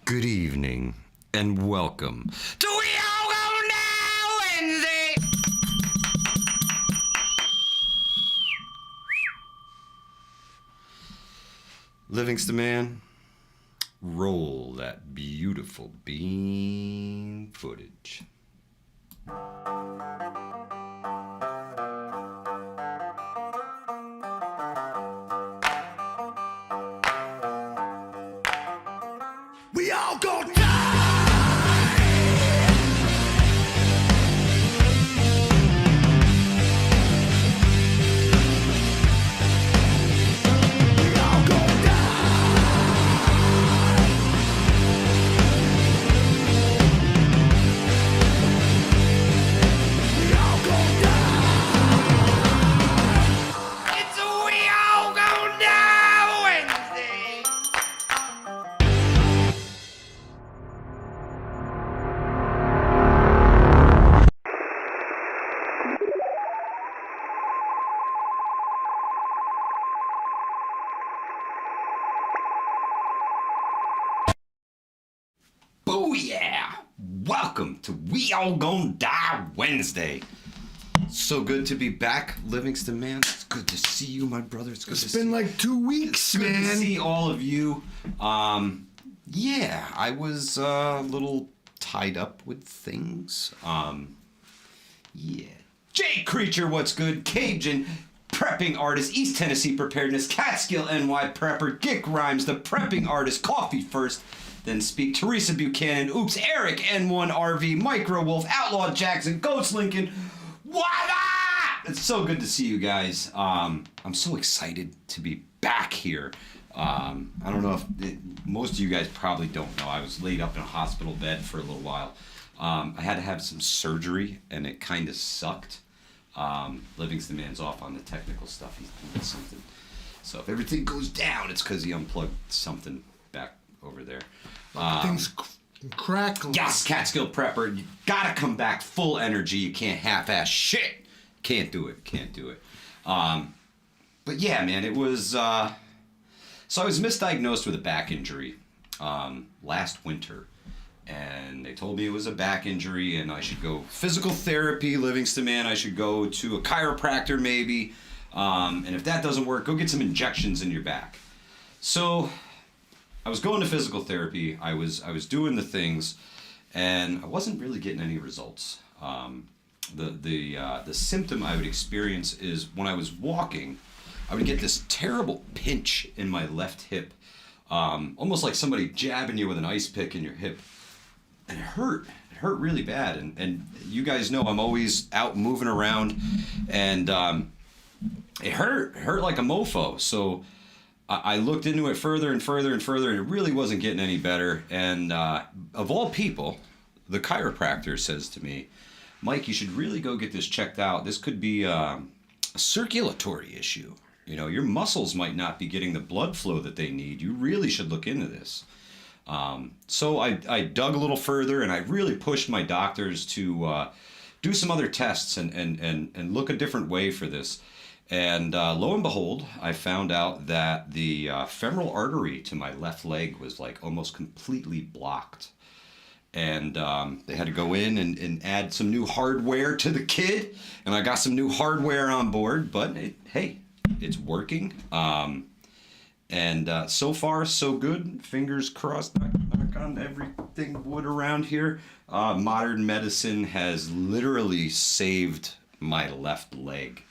Good evening, and welcome to We All Go Now Wednesday! Livingston man, roll that beautiful bean footage. We all go Booyah! Welcome to We All Gonna Die Wednesday. So good to be back, Livingston man. It's good to see you, my brother. It's been like 2 weeks, Good man. to see all of you. Yeah, I was a little tied up with things. Yeah. Jay Creature, what's good? Cajun, prepping artist, East Tennessee preparedness, Catskill NY prepper, Gick Rhymes, the prepping artist, coffee first. Then speak Teresa Buchanan, Oops, Eric, N1 RV, Micro Wolf, Outlaw Jackson, Ghost Lincoln. What up? It's so good to see you guys. I'm so excited to be back here. I don't know if most of you guys probably don't know. I was laid up in a hospital bed for a little while. I had to have some surgery, and it kind of sucked. Livingston man's off on the technical stuff. He's doing something. So if everything goes down, it's because he unplugged something back over there. Things crackling. Yes, Catskill Prepper. You gotta come back full energy. You can't half-ass shit. Can't do it. But yeah, man, it was... So I was misdiagnosed with a back injury last winter. And they told me it was a back injury and I should go physical therapy, Livingston man. I should go to a chiropractor maybe. And if that doesn't work, go get some injections in your back. So... I was going to physical therapy. I was doing the things, and I wasn't really getting any results. The symptom I would experience is when I was walking, I would get this terrible pinch in my left hip, almost like somebody jabbing you with an ice pick in your hip. And it hurt. It hurt really bad. And you guys know I'm always out moving around, and it hurt. It hurt like a mofo. So I looked into it further and further and further, and it really wasn't getting any better. And of all people, the chiropractor says to me, Mike, you should really go get this checked out. This could be a circulatory issue. You know, your muscles might not be getting the blood flow that they need. You really should look into this. So I dug a little further, and I really pushed my doctors to do some other tests and look a different way for this. And lo and behold, I found out that the femoral artery to my left leg was like almost completely blocked. And they had to go in and add some new hardware to the kit. And I got some new hardware on board, but hey, it's working. And so far, so good. Fingers crossed, knock on everything wood around here. Modern medicine has literally saved my left leg.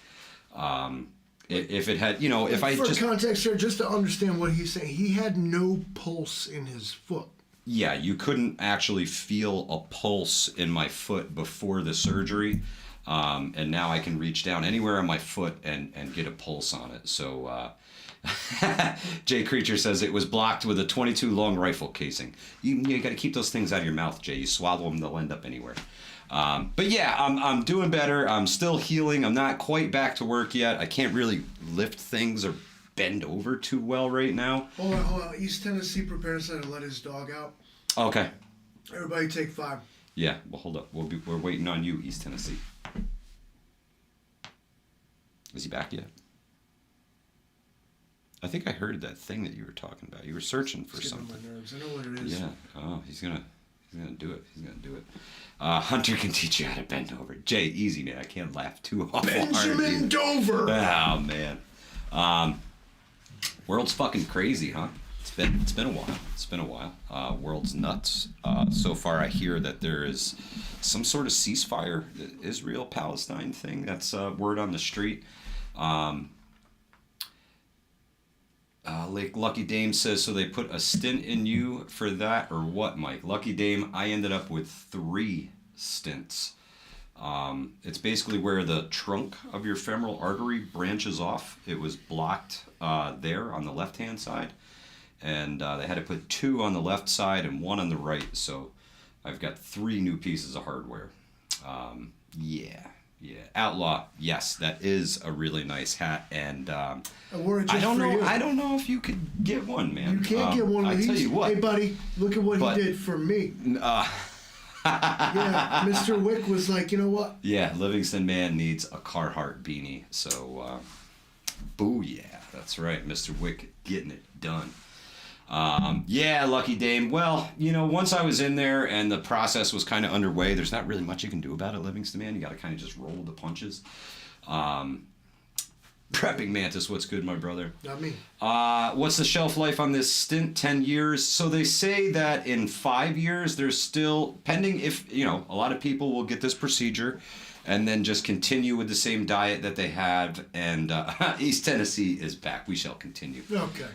If it had, you know, if I just... For context here, just to understand what he's saying, he had no pulse in his foot. Yeah, you couldn't actually feel a pulse in my foot before the surgery. And now I can reach down anywhere on my foot and get a pulse on it. So, Jay Creature says it was blocked with a 22 long rifle casing. You got to keep those things out of your mouth, Jay. You swallow them, they'll end up anywhere. But yeah, I'm doing better. I'm still healing. I'm not quite back to work yet. I can't really lift things or bend over too well right now. Hold on. East Tennessee preparedness had to let his dog out. Okay. Everybody take 5. Yeah, well, hold up. We're waiting on you, East Tennessee. Is he back yet? I think I heard that thing that you were talking about. You were searching for It's getting something. on my nerves. I know what it is. Yeah. Oh, he's gonna do it. He's gonna do it. Hunter can teach you how to bend over. Jay, easy man. I can't laugh too hard. Benjamin Dover. Oh man. World's fucking crazy, huh? It's been a while. It's been a while. World's nuts. So far, I hear that there is some sort of ceasefire, Israel-Palestine thing. That's word on the street. Like Lucky Dame says, so they put a stint in you for that, or what, Mike? Lucky Dame, I ended up with 3 stints. It's basically where the trunk of your femoral artery branches off. It was blocked there on the left-hand side. And they had to put 2 on the left side and 1 on the right. So I've got 3 new pieces of hardware. Yeah. Outlaw, yes, that is a really nice hat. And I wore it just I don't for know. you. I don't know if you could get one, man. You can't get one. I tell you what. Hey, buddy, look at what he did for me. Yeah, Mr. Wick was like, you know what? Yeah, Livingston Man needs a Carhartt beanie. So, booyah. That's right, Mr. Wick getting it done. Yeah, Lucky Dame. Well, once I was in there and the process was kind of underway, there's not really much you can do about it, Livingston Man. You got to kind of just roll the punches. Prepping Mantis, what's good, my brother? Not me. What's the shelf life on this stint? 10 years. So they say that in 5 years, there's still, pending if, a lot of people will get this procedure and then just continue with the same diet that they have. And East Tennessee is back. We shall continue. Okay.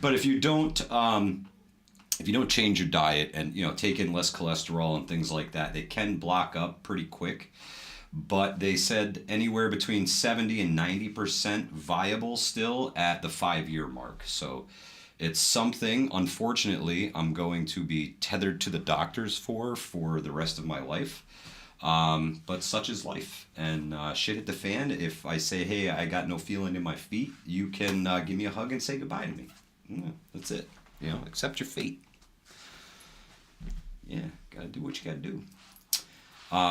But if you don't change your diet and take in less cholesterol and things like that, they can block up pretty quick. But they said anywhere between 70 and 90% viable still at the 5-year mark. So it's something, unfortunately, I'm going to be tethered to the doctors for the rest of my life. But such is life, and shit hit the fan. If I say, hey, I got no feeling in my feet, you can give me a hug and say goodbye to me. Yeah, that's it. Accept your fate. Yeah, gotta do what you gotta do.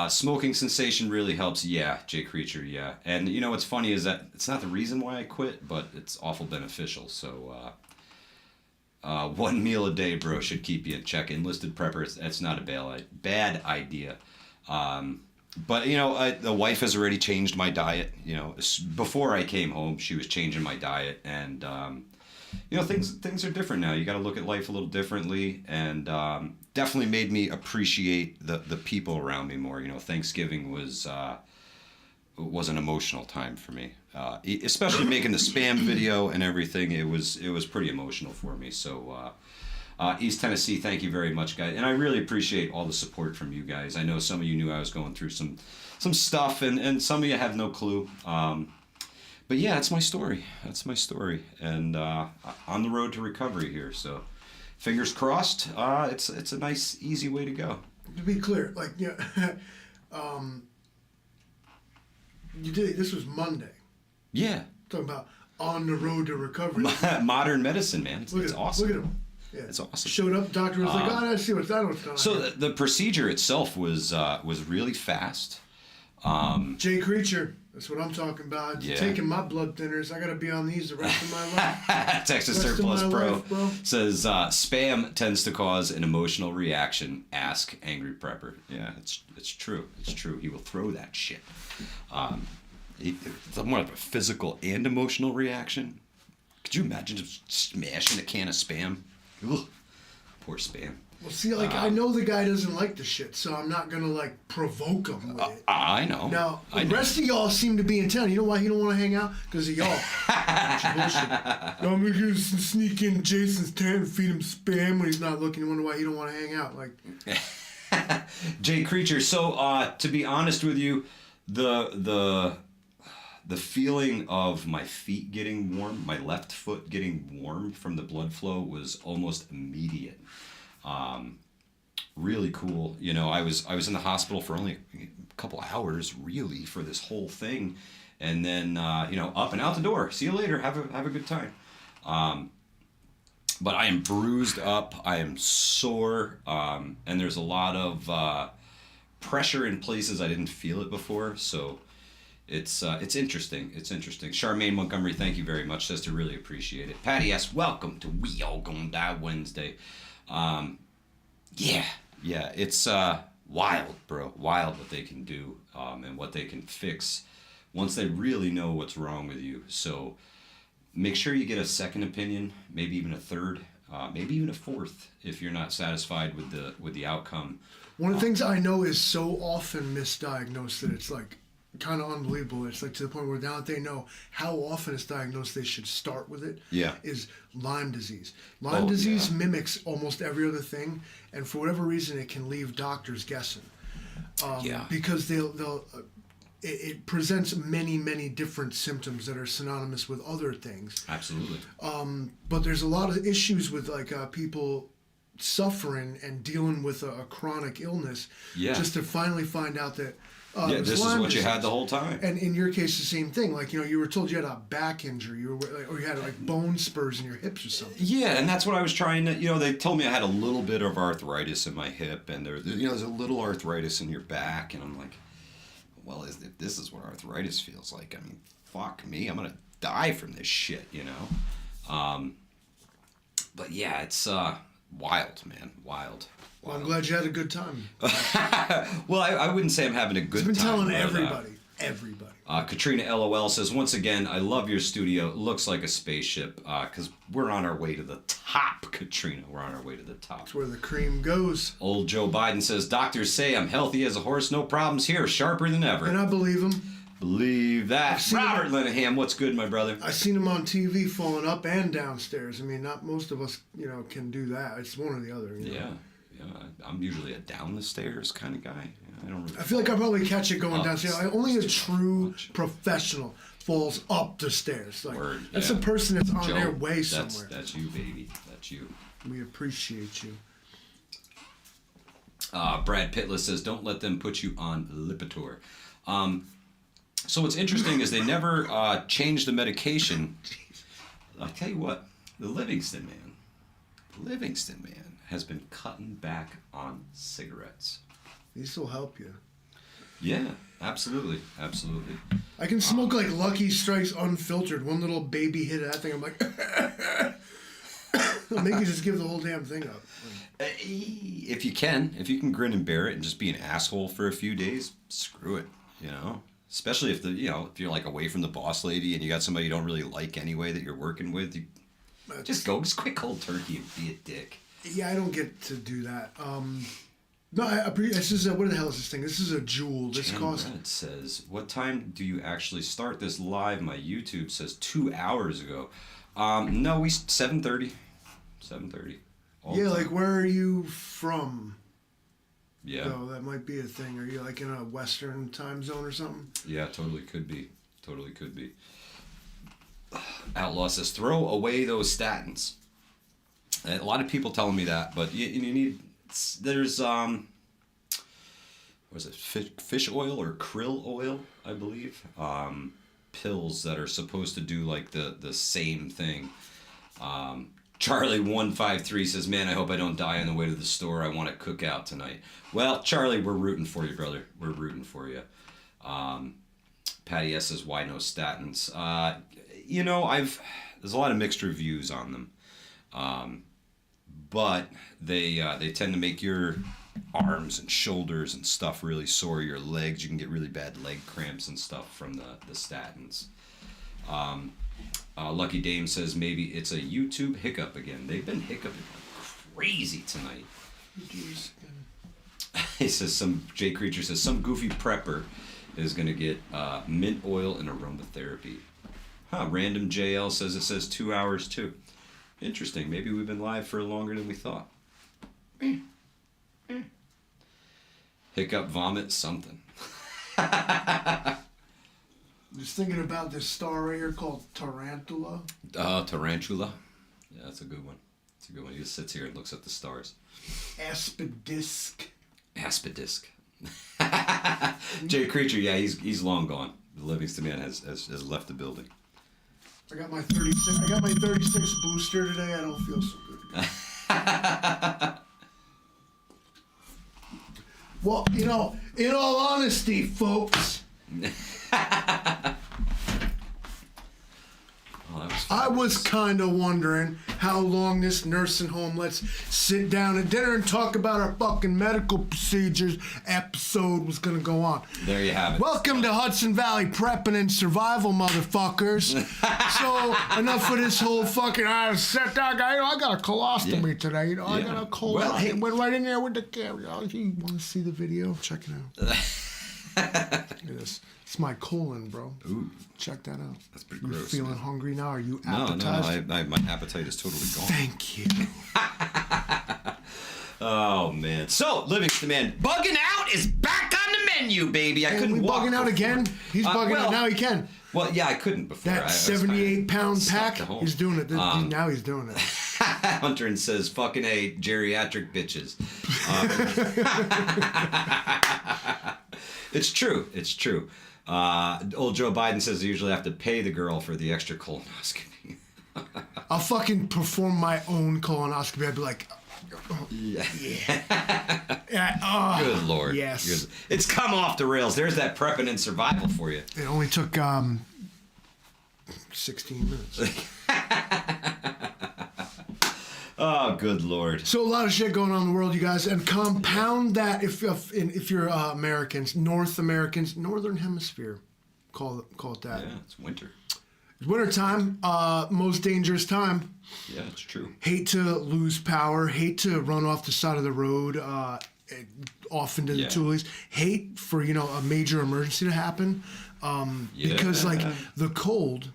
Smoking cessation really helps. Yeah, Jay Creature, yeah. And what's funny is that it's not the reason why I quit, but it's awful beneficial. So 1 meal a day, bro, should keep you in check. Enlisted preppers, that's not a bad idea. But the wife has already changed my diet. Before I came home, she was changing my diet, and things are different now. You got to look at life a little differently, and definitely made me appreciate the people around me more. Thanksgiving was an emotional time for me, especially making the spam video and everything. It was pretty emotional for me. So. East Tennessee, thank you very much, guys. And I really appreciate all the support from you guys. I know some of you knew I was going through some stuff, and some of you have no clue. But yeah, that's my story. And on the road to recovery here. So fingers crossed. It's a nice, easy way to go. To be clear, you did. This was Monday. Yeah. Talking about on the road to recovery. Modern medicine, man. It's awesome. Look at him. Yeah. It's awesome. Showed up, doctor was like, I see what's going on. So the procedure itself was really fast. Jay Creature, that's what I'm talking about. Yeah. Taking my blood thinners. I got to be on these the rest of my life. Texas Surplus Pro says spam tends to cause an emotional reaction. Ask Angry Prepper. Yeah, it's true. It's true. He will throw that shit. It's more of a physical and emotional reaction. Could you imagine just smashing a can of spam? Ugh, poor spam. Well, see, I know the guy doesn't like the shit, so I'm not gonna provoke him with it. I know. Now, the rest of y'all seem to be in town. You know why he don't want to hang out? Because of y'all. I'm gonna sneak in Jason's tent and feed him spam when he's not looking. You wonder why he don't want to hang out. Jay Creature. So, to be honest with you, the feeling of my feet getting warm, my left foot getting warm from the blood flow was almost immediate. Really cool. I was in the hospital for only a couple hours, really, for this whole thing, and then up and out the door. See you later. Have a good time. But I am bruised up. I am sore, and there's a lot of pressure in places I didn't feel it before. So It's interesting. It's interesting. Charmaine Montgomery, thank you very much. Says to really appreciate it. Patty S, welcome to We All Gonna Die Wednesday. Yeah, it's wild, bro. Wild what they can do and what they can fix once they really know what's wrong with you. So make sure you get a second opinion, maybe even a third, maybe even a fourth if you're not satisfied with the outcome. One of the things I know is so often misdiagnosed that it's like kind of unbelievable. It's like to the point where now that they know how often it's diagnosed, they should start with it. Yeah. Is Lyme disease. Lyme disease mimics almost every other thing, and for whatever reason, it can leave doctors guessing. Because it presents many different symptoms that are synonymous with other things. Absolutely. But there's a lot of issues with like people suffering and dealing with a chronic illness. Yeah. Just to finally find out that. This is what you had the whole time. And in your case, the same thing. Like, you were told you had a back injury, or you had like bone spurs in your hips or something. Yeah, and that's what I was trying to. They told me I had a little bit of arthritis in my hip, and there's a little arthritis in your back, and I'm like, well, if this is what arthritis feels like, I mean, fuck me, I'm gonna die from this shit, But yeah, it's wild, man, wild. Well, I'm glad you had a good time. Well, I wouldn't say I'm having a good time. I've been telling everybody. Katrina LOL says, once again, I love your studio. It looks like a spaceship because we're on our way to the top, Katrina. We're on our way to the top. That's where the cream goes. Old Joe Biden says, doctors say I'm healthy as a horse. No problems here. Sharper than ever. And I believe him. Believe that. Robert Linehan, what's good, my brother? I seen him on TV falling up and downstairs. I mean, not most of us, can do that. It's one or the other. Yeah. I'm usually a down the stairs kind of guy. I feel like I probably catch it going downstairs. Only a true professional falls up the stairs. Like, that's a person that's on their way somewhere. That's you, baby. That's you. We appreciate you. Brad Pitless says, don't let them put you on Lipitor. So what's interesting is they never changed the medication. I'll tell you what, the Livingston man has been cutting back on cigarettes. These will help you. Yeah, absolutely. I can smoke like Lucky Strikes unfiltered. One little baby hit of that thing, I'm like, I'll make you just give the whole damn thing up. If you can grin and bear it and just be an asshole for a few days, screw it, Especially if if you're like away from the boss lady and you got somebody you don't really like anyway that you're working with, just quit cold turkey and be a dick. Yeah, I don't get to do that. No, this is what the hell is this thing? This is a jewel. This costs. It says, what time do you actually start this live? My YouTube says 2 hours ago. No, 7:30. 7:30. Yeah, like where are you from? Yeah. So that might be a thing. Are you like in a Western time zone or something? Yeah, totally could be. Outlaw says, throw away those statins. A lot of people telling me that, but you need. There's what is it? Fish oil or krill oil, I believe. Pills that are supposed to do like the same thing. Charlie153 says, man, I hope I don't die on the way to the store. I want to cook out tonight. Well, Charlie, we're rooting for you, brother. We're rooting for you. Patty S says, why no statins? There's a lot of mixed reviews on them. But they tend to make your arms and shoulders and stuff really sore. Your legs, you can get really bad leg cramps and stuff from the statins. Lucky Dame says maybe it's a YouTube hiccup again. They've been hiccuping like crazy tonight. He says Jay Creature says some goofy prepper is gonna get mint oil and aromatherapy. Random JL says it says 2 hours too. Interesting. Maybe we've been live for longer than we thought. Hiccup, vomit, something. Just thinking about this star right here called Tarantula. Tarantula. Yeah, that's a good one. He just sits here and looks at the stars. Aspidisc. Jay Creature, yeah, he's long gone. The Livingston man has left the building. I got my 36 booster today. I don't feel so good. Well, in all honesty, folks, I was kind of wondering how long this nursing home Let's Sit Down at Dinner and Talk About Our Fucking Medical Procedures episode was going to go on. There you have it. Welcome to Hudson Valley Prepping and Survival, motherfuckers. So, enough of this whole fucking, set that guy, I got a colostomy today, I got a cold. Well, hey. Went right in there with the camera. You want to see the video? Check it out. Look at this. It's my colon, bro. Ooh. Check that out. That's pretty gross. You feeling hungry now? Are you appetized? No. My appetite is totally gone. Thank you. Oh, man. So, Livingston Man, bugging out is back on the menu, baby. I couldn't walk bugging out before. again? He's bugging out. Now he can. Well, yeah, I couldn't before. That 78-pound pack, he's doing it. Now he's doing it. Hunter says, fucking A, geriatric bitches. It's true. It's true. Old Joe Biden says they usually have to pay the girl for the extra colonoscopy. I'll fucking perform my own colonoscopy. I'd be like, yeah. Good Lord. Yes. It's come off the rails. There's that prepping and survival for you. It only took 16 minutes. Oh, good Lord. So a lot of shit going on in the world, you guys, and compound that if you're Americans, North Americans, Northern Hemisphere, call it that. Yeah, it's winter. It's wintertime, most dangerous time. Yeah, it's true. Hate to lose power, hate to run off the side of the road, off into the tulies. Hate for, a major emergency to happen, because like the cold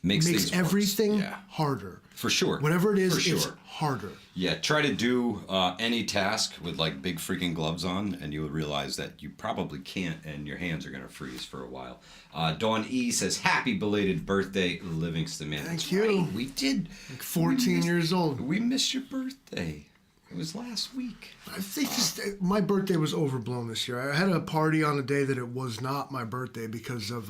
makes everything harder. For sure. Whatever it is, it's harder. Yeah, try to do any task with like big freaking gloves on, and you would realize that you probably can't, and your hands are going to freeze for a while. Dawn E says, happy belated birthday, Livingston Man. Thank you. Right. We did. Like 14 years old. We missed your birthday. It was last week. I think my birthday was overblown this year. I had a party on a day that it was not my birthday because of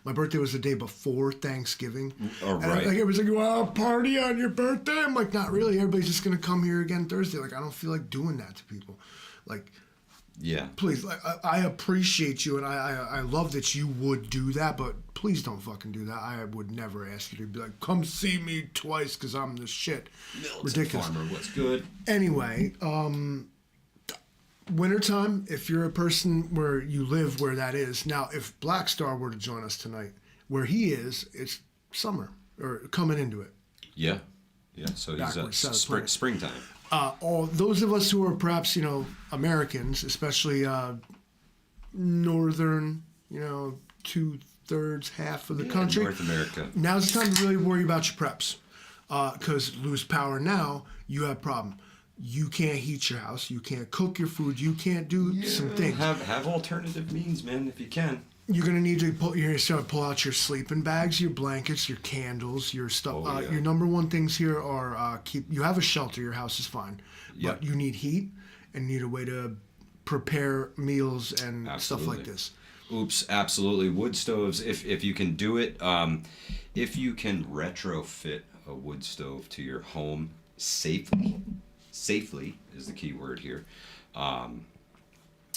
my birthday was the day before Thanksgiving. Oh, right. And everybody's like, well, party on your birthday? I'm like, not really. Everybody's just going to come here again Thursday. Like, I don't feel like doing that to people. Like, yeah. Please, I appreciate you, and I love that you would do that, but please don't fucking do that. I would never ask you to be like, come see me twice because I'm the shit. Ridiculous. Farmer, what's good? Anyway, wintertime, if you're a person where you live where that is. Now, if Black Star were to join us tonight, where he is, it's summer, or coming into it. Yeah. Yeah, so he's springtime. All those of us who are perhaps, Americans, especially northern, 2/3, half of the country. North America. Now's the time to really worry about your preps. Because lose power now, you have a problem. You can't heat your house. You can't cook your food. You can't do some things. Have alternative means, man, if you can. You're gonna need to pull out your sleeping bags, your blankets, your candles, your stuff. Your number one things here are you have a shelter. Your house is fine, but you need heat and need a way to prepare meals and stuff like this. Oops, absolutely. Wood stoves, if you can do it, if you can retrofit a wood stove to your home safely is the key word here.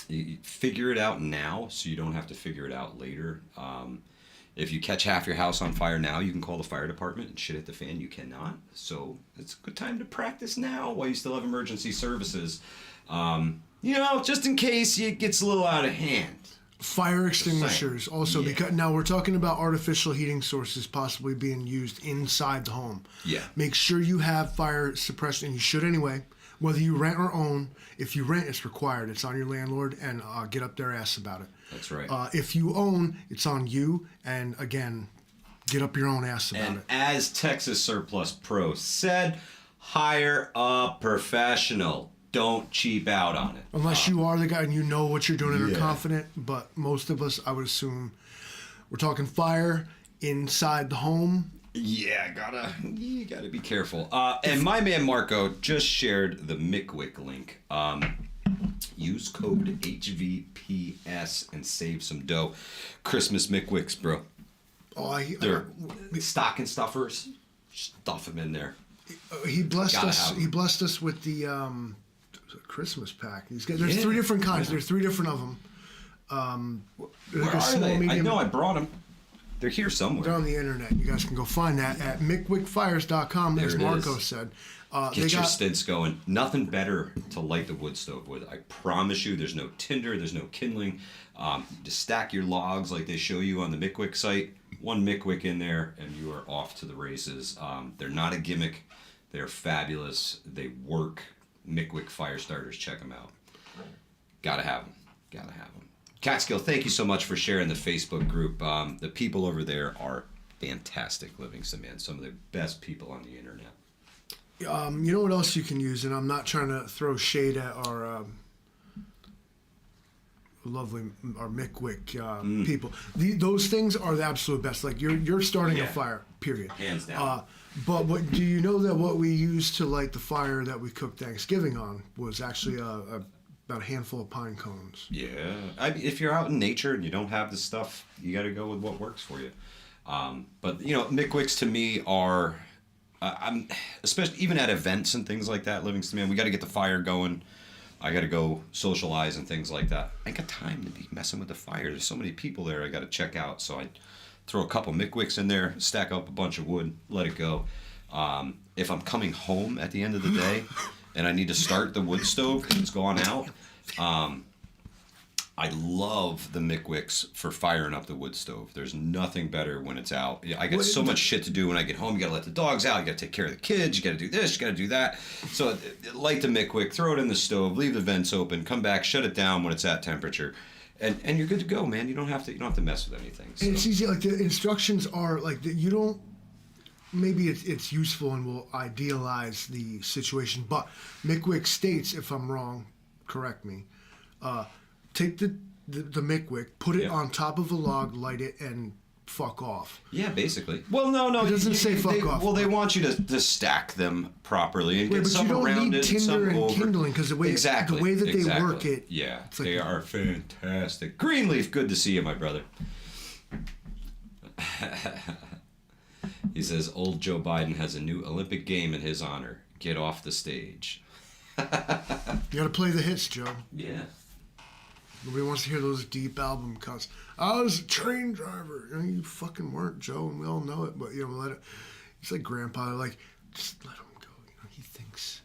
You figure it out now so you don't have to figure it out later. If you catch half your house on fire now, you can call the fire department and shit hit the fan. You cannot. So it's a good time to practice now while you still have emergency services. Just in case it gets a little out of hand. Fire extinguishers also, because now we're talking about artificial heating sources possibly being used inside the home. Yeah. Make sure you have fire suppression, and you should anyway. Whether you rent or own, if you rent, it's required. It's on your landlord, and get up their ass about it. That's right. If you own, it's on you, and again, get up your own ass about it. And as Texas Surplus Pro said, hire a professional. Don't cheap out on it. Unless you are the guy and you know what you're doing and are confident, but most of us, I would assume, we're talking fire inside the home. Yeah, you gotta be careful. And my man Marco just shared the McWick link. Use code HVPS and save some dough. Christmas McWicks, bro. They're stocking stuffers. Stuff them in there. He blessed us. He blessed us with the Christmas pack. There's 3 different kinds. There's 3 different of them. Where are they? I know I brought them. They're here somewhere. They're on the internet. You guys can go find that at mickwickfires.com, as Marco said. Get your stints going. Nothing better to light the wood stove with. I promise you, there's no tinder, there's no kindling. Just stack your logs like they show you on the Mickwick site. One Mickwick in there, and you are off to the races. They're not a gimmick. They're fabulous. They work. Mickwick fire starters. Check them out. Gotta have them. Gotta have them. Catskill, thank you so much for sharing the Facebook group. The people over there are fantastic, Livingston, man. Some of the best people on the internet. You know what else you can use, and I'm not trying to throw shade at our Mickwick people. Those things are the absolute best. Like you're starting a fire, period. Hands down. But what do you know that what we used to light the fire that we cooked Thanksgiving on was actually about a handful of pine cones. Yeah. If you're out in nature and you don't have this stuff, you got to go with what works for you. But you know, Mickwicks to me are, I'm especially even at events and things like that. Livingston, man, we got to get the fire going. I got to go socialize and things like that. I ain't got time to be messing with the fire. There's so many people there I got to check out. So I throw a couple Mickwicks in there, stack up a bunch of wood, let it go. If I'm coming home at the end of the day and I need to start the wood stove because it's gone out, I love the Mickwicks for firing up the wood stove. There's nothing better when it's out. I got so much shit to do when I get home. You gotta let the dogs out. You gotta take care of the kids. You gotta do this. You gotta do that. So light the Micwick, throw it in the stove, leave the vents open, come back, shut it down when it's at temperature, and you're good to go, man. You don't have to mess with anything. So. And it's easy. Like the instructions are like you don't. Maybe it's useful and will idealize the situation, but Mickwick states, if I'm wrong, correct me. Take the Mickwick, put it on top of a log, light it, and fuck off. Yeah, basically. Well, no. It doesn't say fuck off. Well, they want you to stack them properly and get some around it. But you don't need tinder and kindling because the way that they work it. Yeah, like they are fantastic. Greenleaf, good to see you, my brother. He says, old Joe Biden has a new Olympic game in his honor. Get off the stage. You got to play the hits, Joe. Yeah. Nobody wants to hear those deep album cuts. I was a train driver. You fucking weren't, Joe, and we all know it. But let it. He's like grandpa. Like, just let him go. He thinks.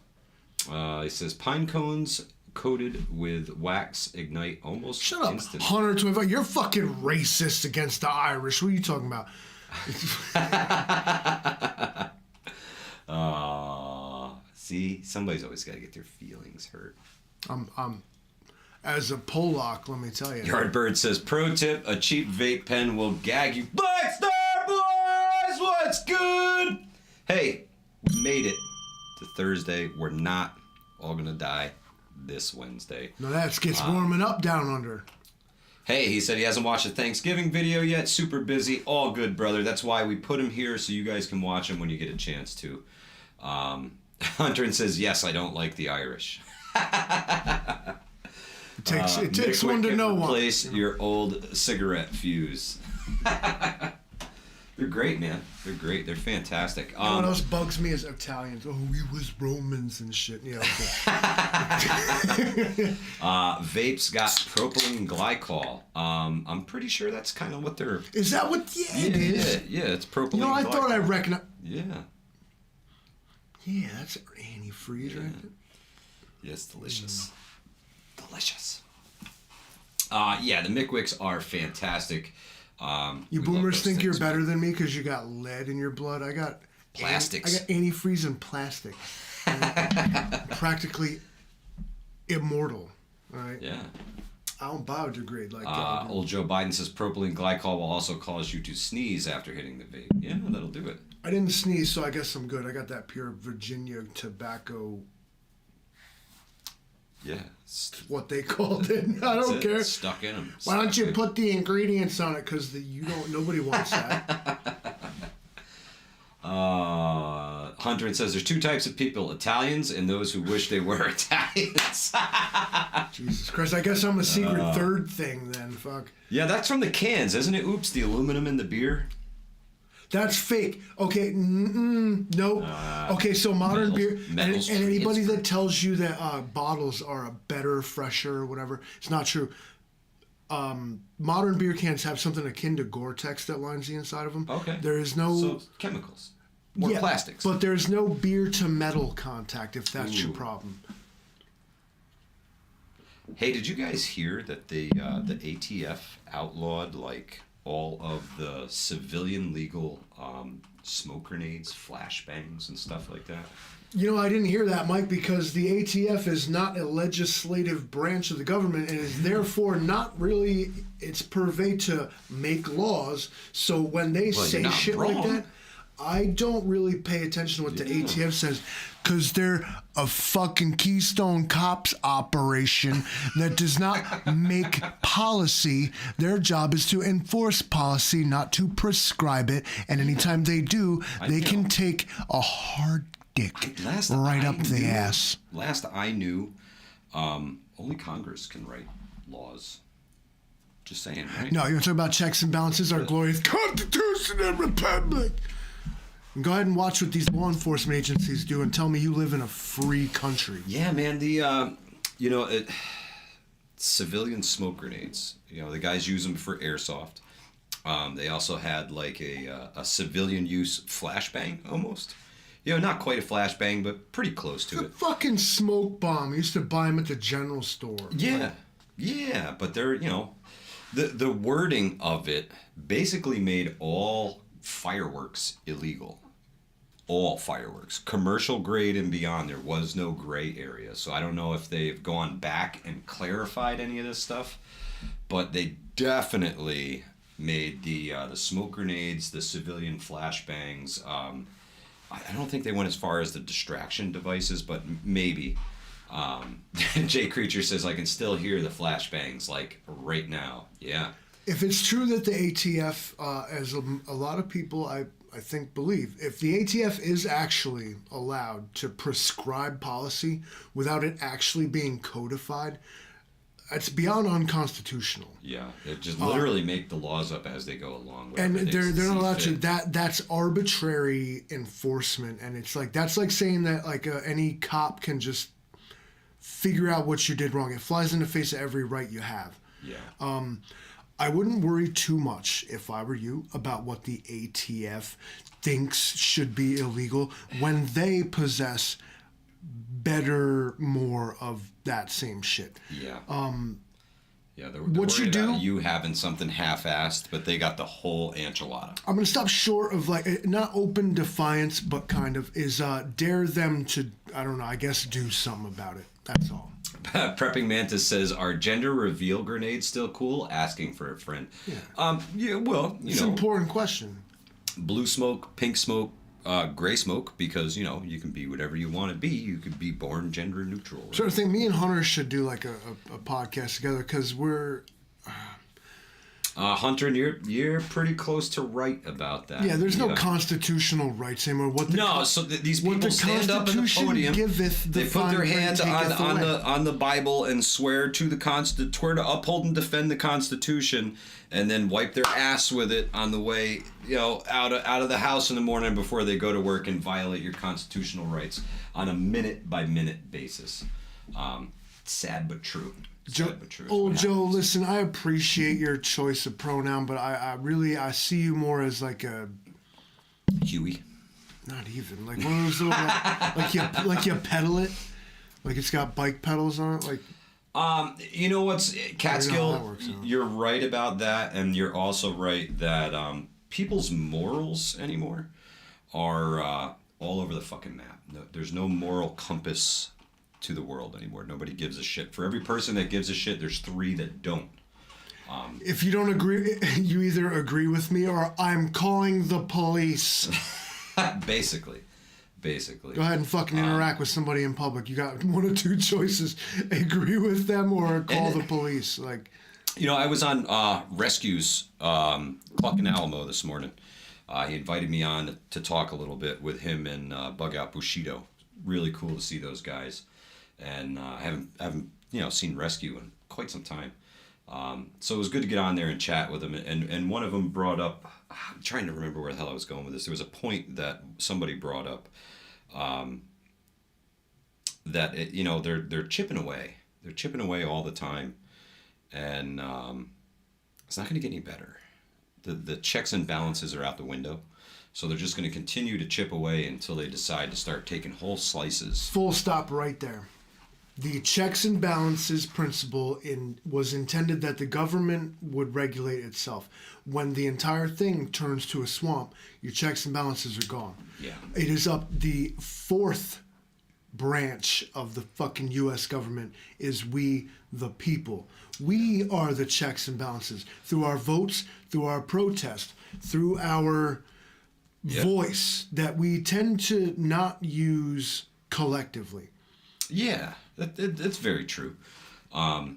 He says pine cones coated with wax ignite almost Shut up, instantly. 125. You're fucking racist against the Irish. What are you talking about? See, somebody's always got to get their feelings hurt. As a Polak, let me tell you. Yardbird says, pro tip, a cheap vape pen will gag you. Black Star Boys, what's good? Hey, we made it to Thursday. We're not all going to die this Wednesday. No, that gets warming up down under. Hey, he said he hasn't watched the Thanksgiving video yet. Super busy. All good, brother. That's why we put him here so you guys can watch him when you get a chance to. Hunter says, yes, I don't like the Irish. It takes one to know one. Replace your old cigarette fuse. They're great, man. They're great. They're fantastic. You know what else bugs me is Italians. Oh, we was Romans and shit. Yeah. Okay. Vapes got propylene glycol. I'm pretty sure that's kind of what they're. Is that what? Yeah, it is. Yeah, it's propylene. I thought I recognized. Yeah. Yeah, that's antifreeze, right? Yeah, it's delicious. Delicious. Yeah, the Mickwicks are fantastic. You boomers think you're better than me because you got lead in your blood. I got plastics. I got antifreeze and plastic. Practically immortal. All right. Yeah. I don't biodegrade like old Joe Biden says propylene glycol will also cause you to sneeze after hitting the vape. Yeah, that'll do it. I didn't sneeze, so I guess I'm good. I got that pure Virginia tobacco. Yeah. What they called it. I don't care. Stuck in them. Why don't you put the ingredients on it? Because nobody wants that. Hunter says there's two types of people, Italians and those who wish they were Italians. Jesus Christ. I guess I'm a secret third thing then. Fuck. Yeah, that's from the cans, isn't it? Oops, the aluminum in the beer. That's fake. Okay, nope. Okay, so modern beer, and anybody that tells you that bottles are a better, fresher, whatever, it's not true. Modern beer cans have something akin to Gore-Tex that lines the inside of them. Okay. There is no so chemicals, more plastics. but there's no beer to metal contact if that's your problem. Hey, did you guys hear that the ATF outlawed like all of the civilian legal smoke grenades, flashbangs, and stuff like that? You know, I didn't hear that, Mike, because the ATF is not a legislative branch of the government and is therefore not really its purvey to make laws. So when they say shit wrong. like that, I don't really pay attention to what the ATF says, because they're a fucking Keystone Cops operation that does not make policy. Their job is to enforce policy, not to prescribe it. And anytime they do, they can take a hard dick right up the ass. Last I knew, only Congress can write laws. Just saying, right? No, you're talking about checks and balances, our glorious Constitution and Republic. Go ahead and watch what these law enforcement agencies do and tell me you live in a free country. Yeah, man. Civilian smoke grenades. You know, the guys use them for airsoft. They also had like a civilian use flashbang almost. You know, not quite a flashbang, but pretty close to it. Fucking smoke bomb. I used to buy them at the general store. Yeah, yeah, but they're, you know, the wording of it basically made all fireworks illegal. All fireworks, commercial grade and beyond. There was no gray area. So I don't know if they've gone back and clarified any of this stuff, but they definitely made the smoke grenades, the civilian flashbangs. I don't think they went as far as the distraction devices, but maybe. Jay Creature says, I can still hear the flashbangs, like, right now. Yeah. If it's true that the ATF, as a lot of people, I think, believe, if the ATF is actually allowed to prescribe policy without it actually being codified, it's beyond unconstitutional. Yeah, they just literally make the laws up as they go along. And they're not allowed to. That's arbitrary enforcement, and it's like that's like saying that like any cop can just figure out what you did wrong. It flies in the face of every right you have. Yeah. I wouldn't worry too much if I were you about what the ATF thinks should be illegal when they possess more of that same shit. Yeah. Yeah, they're what you worried do? about you having something half-assed, but they got the whole enchilada. I'm gonna stop short of like not open defiance, but kind of is dare them to, I don't know, I guess do something about it. That's all. Prepping Mantis says, are gender reveal grenades still cool? Asking for a friend. Yeah. Yeah, well, it's an important question. Blue smoke, pink smoke, gray smoke, because, you know, you can be whatever you want to be. You could be born gender neutral. Right? So I think me and Hunter should do like a podcast together, because we're... Hunter, you're pretty close to right about that. Yeah, there's no constitutional rights anymore. These people stand up at the podium. They put their hand on the Bible and swear to to uphold and defend the Constitution, and then wipe their ass with it on the way, you know, out of the house in the morning before they go to work and violate your constitutional rights on a minute by minute basis. Sad but true. Joe, listen, I appreciate your choice of pronoun, but I really see you more as like a Huey. Not even like one of those little like you pedal it, like it's got bike pedals on it, like. You know what's Catskill? You're right about that, and you're also right that people's morals anymore are all over the fucking map. There's no moral compass to the world anymore. Nobody gives a shit. For every person that gives a shit, there's 3 that don't. If you don't agree, you either agree with me or I'm calling the police. Basically. Go ahead and fucking interact with somebody in public. You got one of 2 choices: agree with them or call the police. Like, you know, I was on Rescue's Cluck and Alamo this morning. He invited me on to talk a little bit with him and Bug Out Bushido. Really cool to see those guys. And I haven't seen Rescue in quite some time. So it was good to get on there and chat with them. And one of them brought up, I'm trying to remember where the hell I was going with this. There was a point that somebody brought up that they're chipping away. They're chipping away all the time, and It's not going to get any better. The checks and balances are out the window. So they're just going to continue to chip away until they decide to start taking whole slices. Full stop right there. The checks and balances principle was intended that the government would regulate itself. When the entire thing turns to a swamp, your checks and balances are gone. Yeah. It is up the fourth branch of the fucking U.S. government is we the people. We are the checks and balances through our votes, through our protest, through our voice that we tend to not use collectively. Yeah, that's very true. And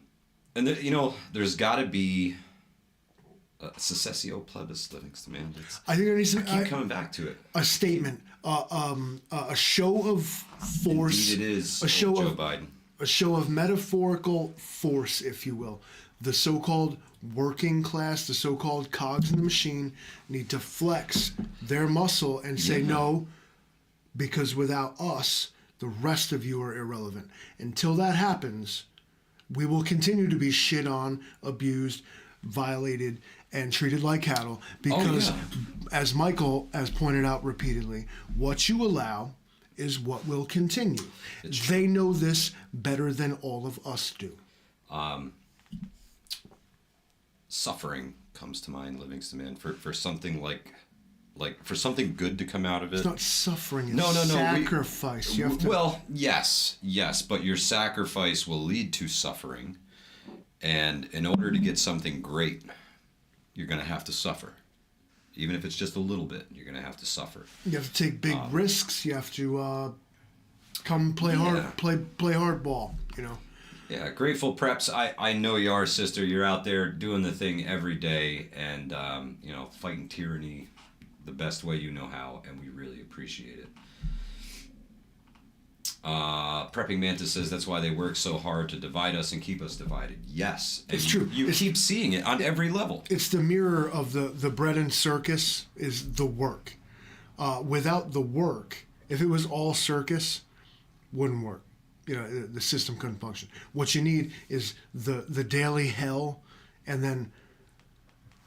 there's got to be a secessio plebis, Livingston, man. I think there needs to keep coming back to it. A statement, a show of force. Indeed, it is. A show Joe of Biden. A show of metaphorical force, if you will. The so-called working class, the so-called cogs in the machine, need to flex their muscle and say no, because without us, the rest of you are irrelevant. Until that happens, we will continue to be shit on, abused, violated, and treated like cattle. Because, as Michael has pointed out repeatedly, what you allow is what will continue. They know this better than all of us do. Suffering comes to mind, Livingston, man, for something like for something good to come out of it. It's not suffering, it's no. sacrifice. Well, yes, but your sacrifice will lead to suffering. And in order to get something great, you're going to have to suffer. Even if it's just a little bit, you're going to have to suffer. You have to take big risks. You have to come play hardball, you know. Yeah, grateful preps. I know you are, sister. You're out there doing the thing every day and, fighting tyranny the best way you know how, and we really appreciate it. Prepping Mantis says that's why they work so hard to divide us and keep us divided. Yes. It's true. You keep seeing it on every level. It's the mirror of the bread and circus is the work. Without the work, if it was all circus, wouldn't work. You know, the system couldn't function. What you need is the daily hell, and then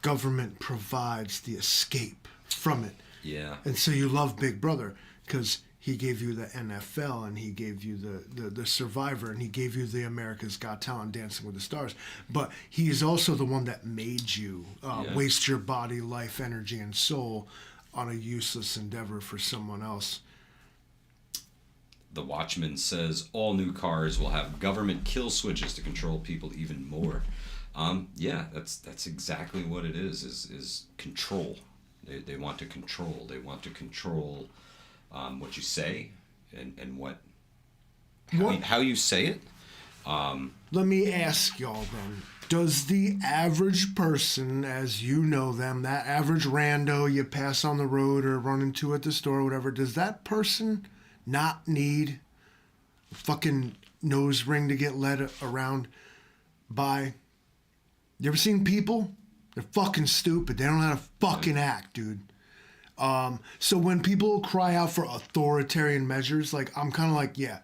government provides the escape from it. Yeah. And so you love Big Brother because he gave you the NFL, and he gave you the Survivor, and he gave you the America's Got Talent, Dancing with the Stars. But he is also the one that made you waste your body, life, energy, and soul on a useless endeavor for someone else. The Watchman says all new cars will have government kill switches to control people even more. That's exactly what it is control. They want to control. They want to control what you say and how you say it. Let me ask y'all then. Does the average person, as you know them, that average rando you pass on the road or run into at the store or whatever, does that person not need a fucking nose ring to get led around by? You ever seen people? They're fucking stupid. They don't know how to fucking act, dude. So when people cry out for authoritarian measures, like, I'm kind of like, yeah.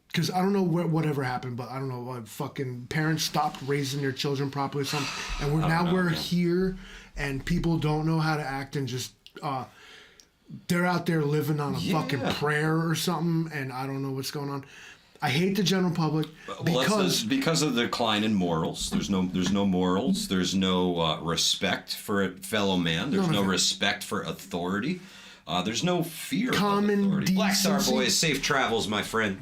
Because I don't know whatever happened, but I don't know, fucking parents stopped raising their children properly or something. And we're here, and people don't know how to act, and just, they're out there living on a fucking prayer or something, and I don't know what's going on. I hate the general public because of the decline in morals. There's no morals. There's no respect for a fellow man. There's no respect for authority. There's no fear of authority. Black Star Boys, safe travels, my friend.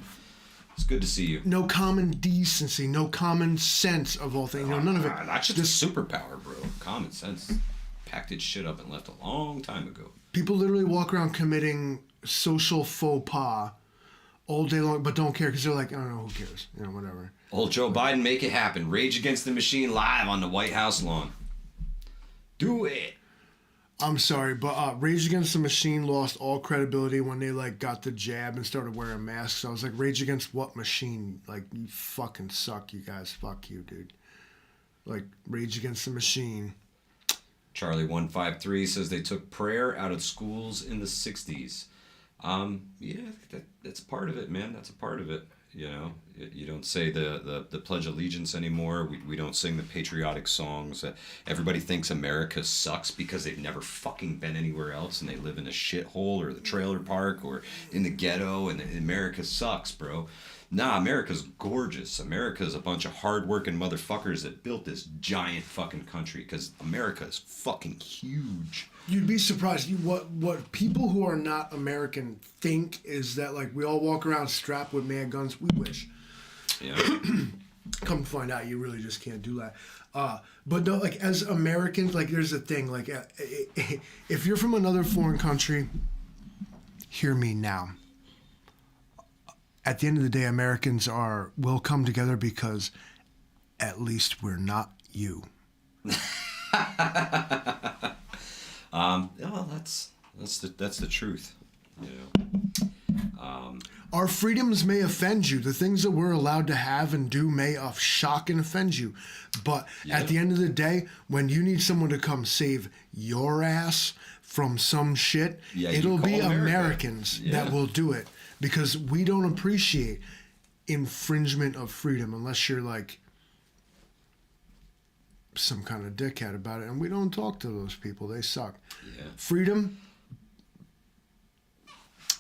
It's good to see you. No common decency, no common sense of all things. None of it. That's just a superpower, bro. Common sense packed its shit up and left a long time ago. People literally walk around committing social faux pas all day long, but don't care because they're like, I don't know, who cares? You know, whatever. Old Joe Biden, make it happen. Rage Against the Machine live on the White House lawn. Do it. I'm sorry, but Rage Against the Machine lost all credibility when they got the jab and started wearing masks. I was like, Rage Against what machine? Like, you fucking suck, you guys. Fuck you, dude. Like, Rage Against the Machine. Charlie153 says they took prayer out of schools in the 60s. That's part of it, man. That's a part of it. You know, you don't say the Pledge of Allegiance anymore. We don't sing the patriotic songs. Everybody thinks America sucks because they've never fucking been anywhere else and they live in a shithole or the trailer park or in the ghetto and America sucks, bro. Nah, America's gorgeous. America's a bunch of hardworking motherfuckers that built this giant fucking country because America is fucking huge. You'd be surprised. What people who are not American think is that like we all walk around strapped with mad guns. We wish. Yeah. Come to find out, you really just can't do that. But no, like as Americans, like there's a thing. Like if you're from another foreign country, hear me now. At the end of the day, Americans will come together because at least we're not you. Well, that's the truth. You know. Our freedoms may offend you. The things that we're allowed to have and do may shock and offend you. But at the end of the day, when you need someone to come save your ass from some shit, it'll be Americans that will do it. Because we don't appreciate infringement of freedom unless you're like some kind of dickhead about it. And we don't talk to those people. They suck. Yeah. Freedom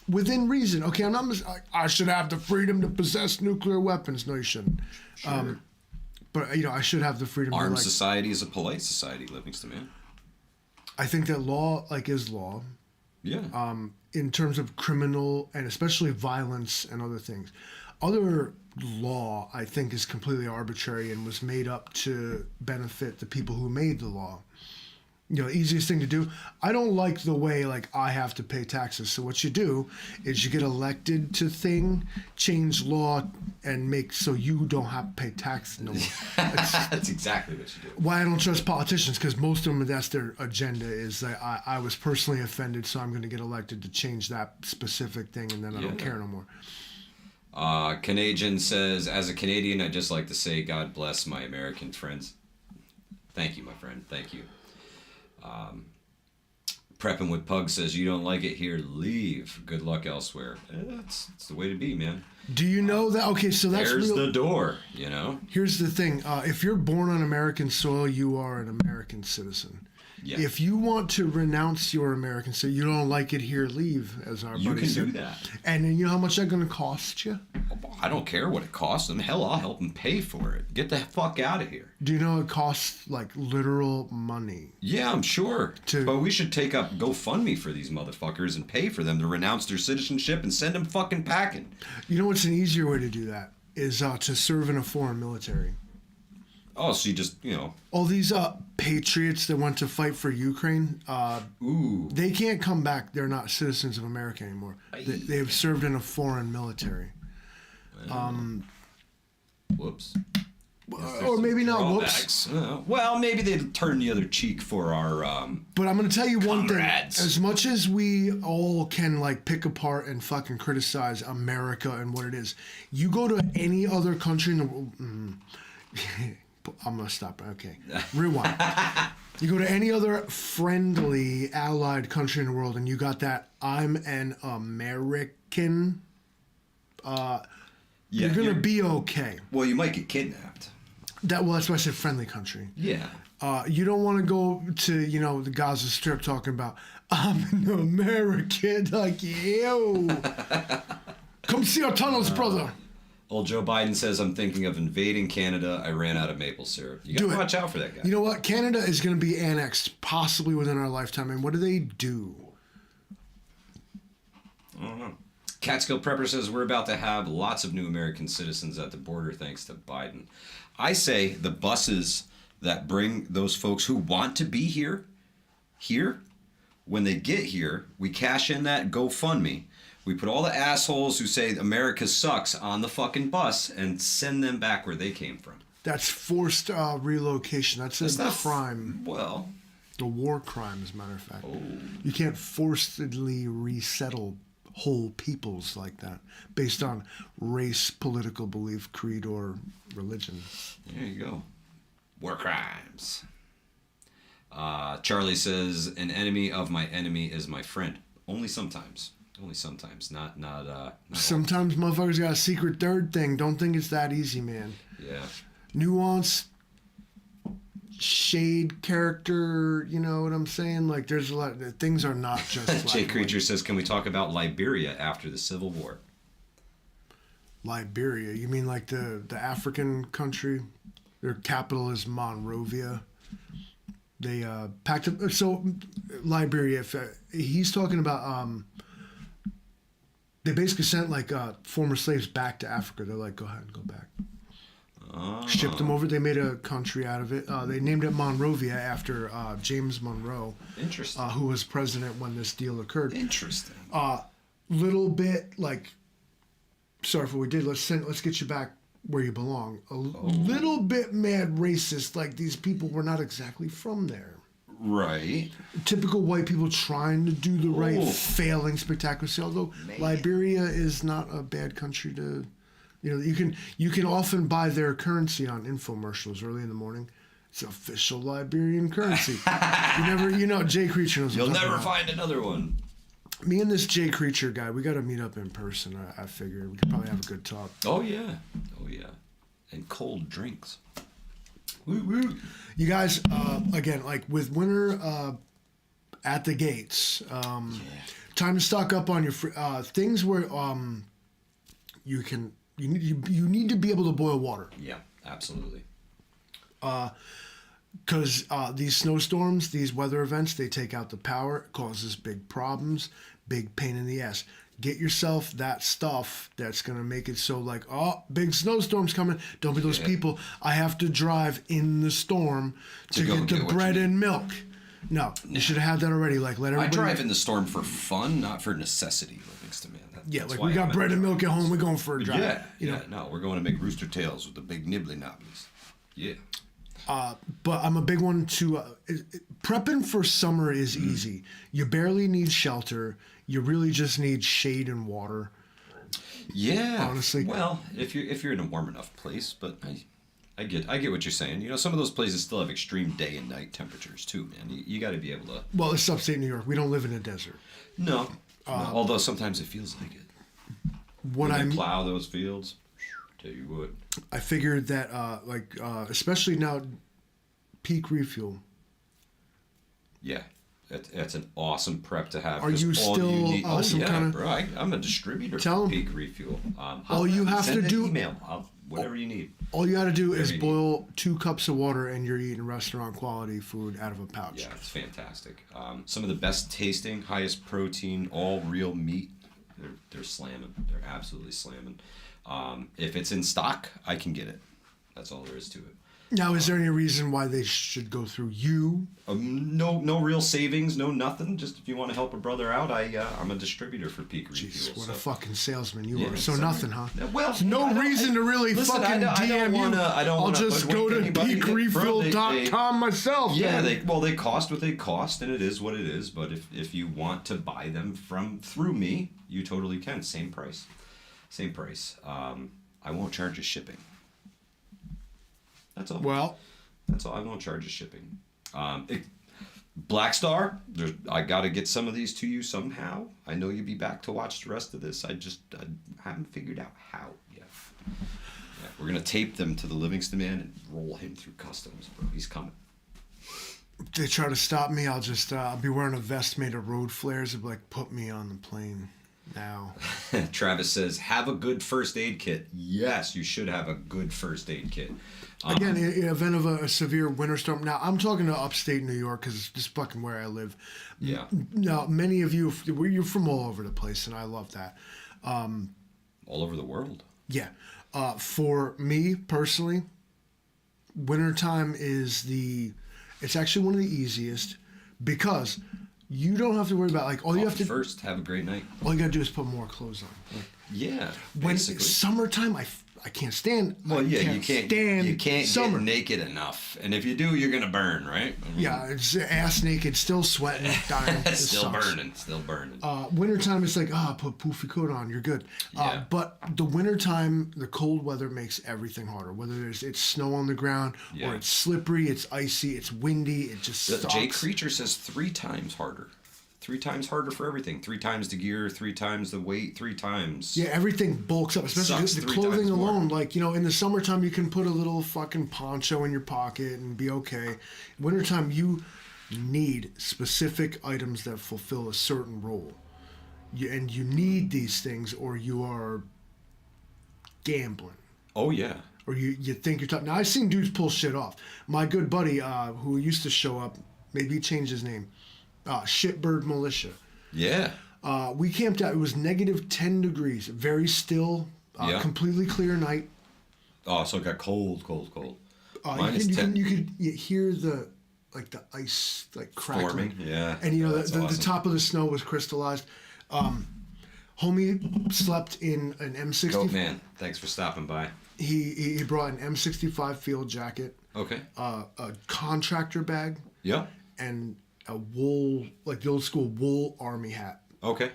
within reason. Okay, I should have the freedom to possess nuclear weapons. No, you shouldn't. Sure. But, you know, I should have the freedom Armed society is a polite society, Livingston, man. I think that law, like, is law. Yeah. In terms of criminal and especially violence and other things. Other law, I think, is completely arbitrary and was made up to benefit the people who made the law. You know, easiest thing to do. I don't like the way, like, I have to pay taxes. So what you do is you get elected to change law, and make so you don't have to pay tax no more. That's exactly what you do. Why I don't trust politicians, because most of them, that's their agenda, is that I was personally offended, so I'm going to get elected to change that specific thing, and then I don't care no more. Canadian says, as a Canadian, I'd just like to say God bless my American friends. Thank you, my friend. Thank you. Prepping with Pug says, you don't like it here, leave. Good luck elsewhere. It's the way to be, man. Do you know that? Okay, so that's there's the door, you know? Here's the thing. If you're born on American soil, you are an American citizen. Yeah. If you want to renounce your American citizenship, you don't like it here, leave, as our buddy said. You can do that. And you know how much that's going to cost you? I don't care what it costs them. Hell, I'll help them pay for it. Get the fuck out of here. Do you know it costs, like, literal money? Yeah, I'm sure. But we should take up GoFundMe for these motherfuckers and pay for them to renounce their citizenship and send them fucking packing. You know what's an easier way to do that? Is to serve in a foreign military. Oh, so you just, you know. All these patriots that went to fight for Ukraine, they can't come back. They're not citizens of America anymore. They've served in a foreign military. Whoops. Or maybe not whoops. Well, maybe they'd turn the other cheek for our But I'm going to tell you one thing. comrades. As much as we all can, like, pick apart and fucking criticize America and what it is, you go to any other country in the world... I'm going to stop. Okay. Rewind. You go to any other friendly, allied country in the world, and you got that I'm an American, you're going to be okay. Well, you might get kidnapped. That's why I said friendly country. Yeah. You don't want to go to, you know, the Gaza Strip talking about, I'm an American, like, yo. Come see our tunnels, brother. Old Joe Biden says, I'm thinking of invading Canada. I ran out of maple syrup. You got to watch out for that guy. You know what? Canada is going to be annexed possibly within our lifetime. And what do they do? I don't know. Catskill Prepper says, we're about to have lots of new American citizens at the border thanks to Biden. I say the buses that bring those folks who want to be here, when they get here, we cash in that GoFundMe. We put all the assholes who say America sucks on the fucking bus and send them back where they came from. That's forced relocation. That's a crime. Well, a war crime, as a matter of fact. Oh. You can't forcibly resettle whole peoples like that based on race, political belief, creed, or religion. There you go. War crimes. Charlie says, an enemy of my enemy is my friend. Only sometimes. Only sometimes, not Sometimes motherfuckers got a secret third thing. Don't think it's that easy, man. Yeah. Nuance, shade, character, you know what I'm saying? Like, there's a lot. Things are not just Jay Creature says, can we talk about Liberia after the Civil War? Liberia? You mean like the African country? Their capital is Monrovia. They packed up. So Liberia, if he's talking about, they basically sent like former slaves back to Africa. They're like, go ahead and go back. Shipped them over. They made a country out of it. They named it Monrovia after James Monroe. Interesting. Who was president when this deal occurred. Interesting. Little bit like, sorry for what we did. Let's get you back where you belong. A little bit mad racist. Like, these people were not exactly from there. Right. Typical white people trying to do the right, failing spectacularly. Although Liberia is not a bad country to, you know, you can often buy their currency on infomercials early in the morning. It's official Liberian currency. Jay Creature knows. You'll never find another one. Me and this Jay Creature guy, we got to meet up in person. I figure we could probably have a good talk. Oh yeah, and cold drinks. Woo woo. You guys, again, like with winter at the gates, time to stock up on your things where you need to be able to boil water. Yeah, absolutely. Because these snowstorms, these weather events, they take out the power. It causes big problems, big pain in the ass. Get yourself that stuff that's going to make it so like, oh, big snowstorm's coming. Don't be those people. I have to drive in the storm to get the bread and milk. No, you should have had that already. Like, let everybody. I drive in the storm for fun, not for necessity, Livingston, man. Like, we got bread and milk at home. We're going for a drive. No, we're going to make rooster tails with the big nibbly nobblies. Yeah. But I'm a big one to prepping for summer is easy. You barely need shelter. You really just need shade and water. Yeah, honestly. Well, if you're in a warm enough place, but I get what you're saying. You know, some of those places still have extreme day and night temperatures too, man. You got to be able to. Well, it's upstate New York. We don't live in a desert. No. Although sometimes it feels like it. When I plow those fields. Tell you what. I figured that, especially now, peak refuel. Yeah, that's an awesome prep to have. Are you still some kind of? Bro, I'm a distributor for peak refuel. All you have to do. Email whatever you need. All you got to do is boil 2 cups of water, and you're eating restaurant quality food out of a pouch. Yeah, it's fantastic. Some of the best tasting, highest protein, all real meat. They're slamming. They're absolutely slamming. If it's in stock, I can get it. That's all there is to it. Now, is there any reason why they should go through you? No real savings, no nothing. Just if you want to help a brother out, I'm a distributor for Peak Refuel. Jeez, what a fucking salesman you are. So nothing, huh? Well, there's no reason to really fucking DM you. I'll just go to peakrefuel.com myself. Yeah, they cost what they cost, and it is what it is. But if you want to buy them through me, you totally can. Same price. I won't charge you shipping. That's all. Well, that's all. I won't charge you shipping. Black Star, I got to get some of these to you somehow. I know you'll be back to watch the rest of this. I haven't figured out how yet. Yeah, we're gonna tape them to the Livingston man and roll him through customs, bro. He's coming. If they try to stop me, I'll just I'll be wearing a vest made of road flares. It'll be like, put me on the plane now. Travis says, have a good first aid kit. Yes, you should have a good first aid kit. Again, in the event of a severe winter storm. Now, I'm talking to upstate New York because it's just fucking where I live. Yeah. Now, many of you, you're from all over the place, and I love that. All over the world. Yeah. For me, personally, wintertime is it's actually one of the easiest because you don't have to worry about, like, all you have to... First, have a great night. All you got to do is put more clothes on. Like, yeah, when it's summertime, I can't stand. Well, yeah, you can't summer. Get naked enough, and if you do, you're gonna burn, right? I mean, yeah, it's ass naked, still sweating, dying. Still burning. Wintertime, it's like, put poofy coat on, you're good. Yeah. But the wintertime, the cold weather makes everything harder. Whether it's snow on the ground, or it's slippery, it's icy, it's windy, it just sucks. Jay Creature says 3 times harder. 3 times harder for everything. 3 times the gear, 3 times the weight, 3 times. Yeah, everything bulks up, especially Sucks the 3 clothing times more. alone. Like, in the summertime, you can put a little fucking poncho in your pocket and be okay. Wintertime, you need specific items that fulfill a certain role. And you need these things or you are gambling. Oh, yeah. Or you think you're tough. Now, I've seen dudes pull shit off. My good buddy, who used to show up, maybe he changed his name, Shitbird Militia. Yeah. We camped out. It was negative 10 degrees, very still, completely clear night. Oh, so it got cold. You could hear the ice crackling. Forming, yeah. And the awesome. top of the snow was crystallized. Homie slept in an M60. Goat man, thanks for stopping by. He brought an M65 field jacket. Okay. A contractor bag. Yeah. And a wool, like the old school wool army hat. Okay.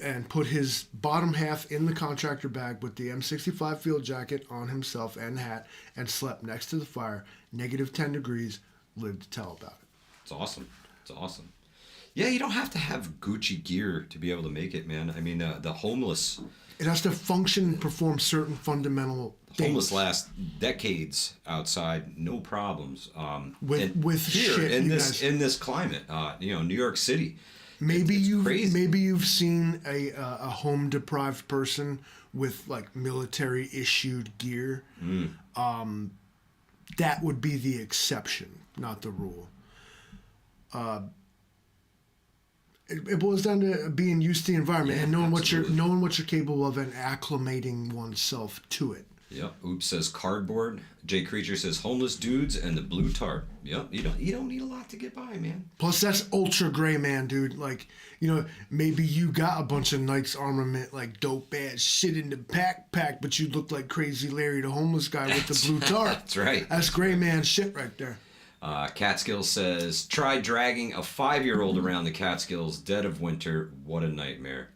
And put his bottom half in the contractor bag with the M65 field jacket on himself and hat, and slept next to the fire, negative 10 degrees, lived to tell about it. It's awesome. Yeah, you don't have to have Gucci gear to be able to make it, man. I mean, the homeless... It has to function and perform certain fundamental things. Homeless last decades outside, no problems. With here shit, in this climate, New York City. Maybe crazy. you've seen a home deprived person with like military issued gear. That would be the exception, not the rule. It boils down to being used to the environment and knowing what you're capable of and acclimating oneself to it. Yep. Oops says cardboard. Jay Creature says homeless dudes and the blue tarp. Yep. You don't need a lot to get by, man. Plus that's ultra gray, man, dude. Like, maybe you got a bunch of Knight's armament, like dope ass shit in the backpack, but you look like Crazy Larry, the homeless guy with the blue tarp. That's right. That's gray man shit right there. Catskills says, try dragging a 5-year-old around the Catskills dead of winter. What a nightmare.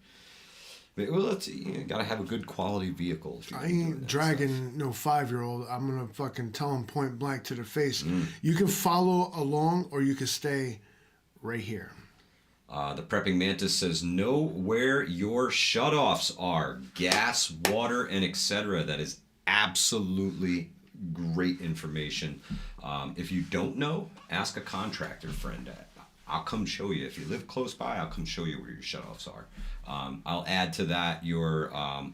Well, you gotta have a good quality vehicle. If I ain't dragging no 5-year-old. I'm gonna fucking tell him point blank to the face. You can follow along or you can stay right here. The Prepping Mantis says, know where your shutoffs are. Gas, water, and etc. That is absolutely great information. If you don't know, ask a contractor friend. I'll come show you. If you live close by, I'll come show you where your shutoffs are. I'll add to that your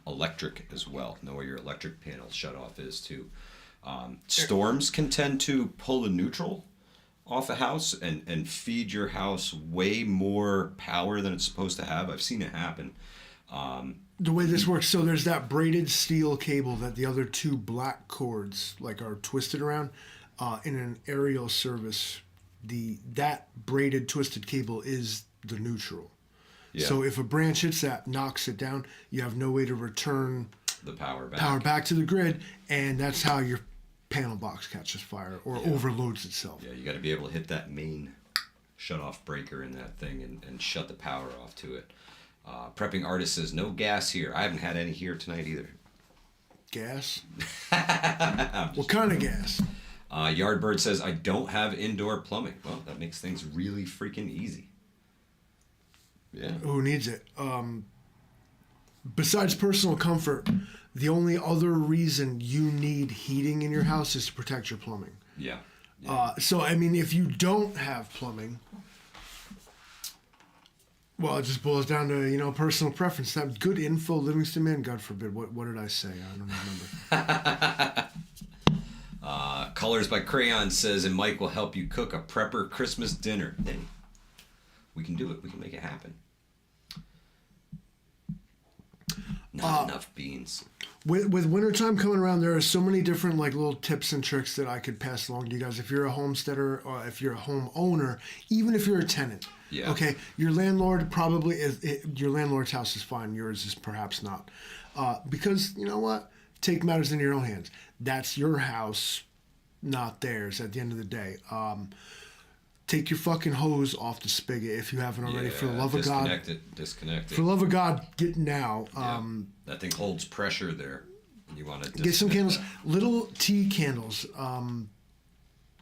electric as well. Know where your electric panel shutoff is too. Storms can tend to pull the neutral off a house and feed your house way more power than it's supposed to have. I've seen it happen. The way this works, so there's that braided steel cable that the other two black cords are twisted around. In an aerial service, that braided twisted cable is the neutral. Yeah. So if a branch hits that, knocks it down, you have no way to return the power back to the grid, and that's how your panel box catches fire or overloads itself. Yeah, you got to be able to hit that main shut-off breaker in that thing and shut the power off to it. Prepping Artist says, no gas here. I haven't had any here tonight either. Gas? What kind of gas? Yardbird says, I don't have indoor plumbing. Well, that makes things really freaking easy. Yeah. Who needs it? Besides personal comfort, the only other reason you need heating in your house is to protect your plumbing. Yeah. So, I mean, if you don't have plumbing, well, it just boils down to, personal preference. That good info, Livingston Man, God forbid. What did I say? I don't remember. Colors by Crayon says, and Mike will help you cook a prepper Christmas dinner. Hey, we can do it. We can make it happen. Not enough beans. With wintertime coming around, there are so many different little tips and tricks that I could pass along to you guys. If you're a homesteader or if you're a homeowner, even if you're a tenant. Yeah. Okay, your landlord probably your landlord's house is fine. Yours is perhaps not. Because you know what? Take matters into your own hands. That's your house, not theirs. At the end of the day. Take your fucking hose off the spigot if you haven't already. For the love of God. Disconnect it. For the love of God, get now. That thing holds pressure there. You want to get some candles, little tea candles.